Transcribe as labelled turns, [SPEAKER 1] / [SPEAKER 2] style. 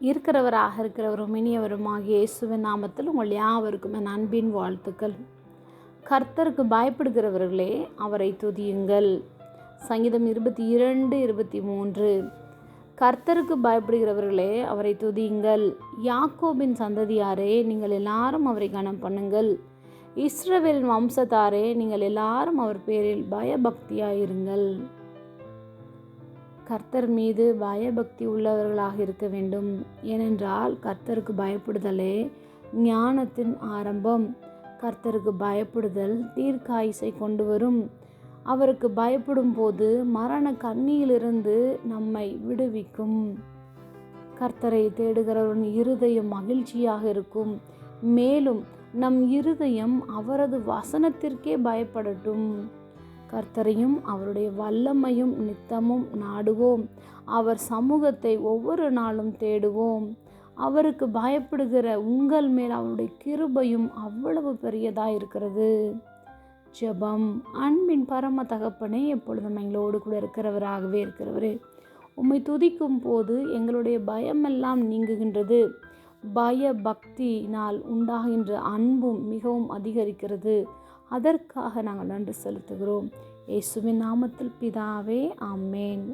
[SPEAKER 1] இருக்கிறவராக இருக்கிறவரும் இனியவருமாகிய இயேசுவின் நாமத்தில் உங்கள் யாவருக்கும் என் அன்பின் வாழ்த்துக்கள். கர்த்தருக்கு பயப்படுகிறவர்களே அவரை துதியுங்கள். சங்கீதம் 22:23. கர்த்தருக்கு பயப்படுகிறவர்களே அவரை துதியுங்கள். யாக்கோபின் சந்ததியாரே நீங்கள் எல்லாரும் அவரை கனம் பண்ணுங்கள். இஸ்ரவேல் வம்சத்தாரே நீங்கள் எல்லாரும் அவர் பேரில் பயபக்தியாயிருங்கள். கர்த்தர் மீது பயபக்தி உள்ளவர்களாக இருக்க வேண்டும். ஏனென்றால் கர்த்தருக்கு பயப்படுதலே ஞானத்தின் ஆரம்பம். கர்த்தருக்கு பயப்படுதல் தீர்க்காயுசை கொண்டு வரும். அவருக்கு பயப்படும் போது மரண கண்ணியிலிருந்து நம்மை விடுவிக்கும். கர்த்தரை தேடுகிறவரின் இருதயம் மகிழ்ச்சியாக இருக்கும். மேலும் நம் இருதயம் அவரது வசனத்திற்கே பயப்படட்டும். கர்த்தரையும் அவருடைய வல்லமையும் நித்தமும் நாடுவோம். அவர் சமூகத்தை ஒவ்வொரு நாளும் தேடுவோம். அவருக்கு பயப்படுகிற உங்கள் மேல் அவருடைய கிருபையும் அவ்வளவு பெரியதாக இருக்கிறது. ஜெபம். அன்பின் பரம தகப்பனே, எப்பொழுதும் எங்களோடு கூட இருக்கிறவராகவே இருக்கிறவரே, உம்மை துதிக்கும் போது எங்களுடைய பயமெல்லாம் நீங்குகின்றது. பய பக்தியினால் உண்டாகின்ற அன்பும் மிகவும் அதிகரிக்கிறது. அதற்காக நாங்கள் நன்றி செலுத்துகிறோம். இயேசுவின் நாமத்தில் பிதாவே, ஆமேன்.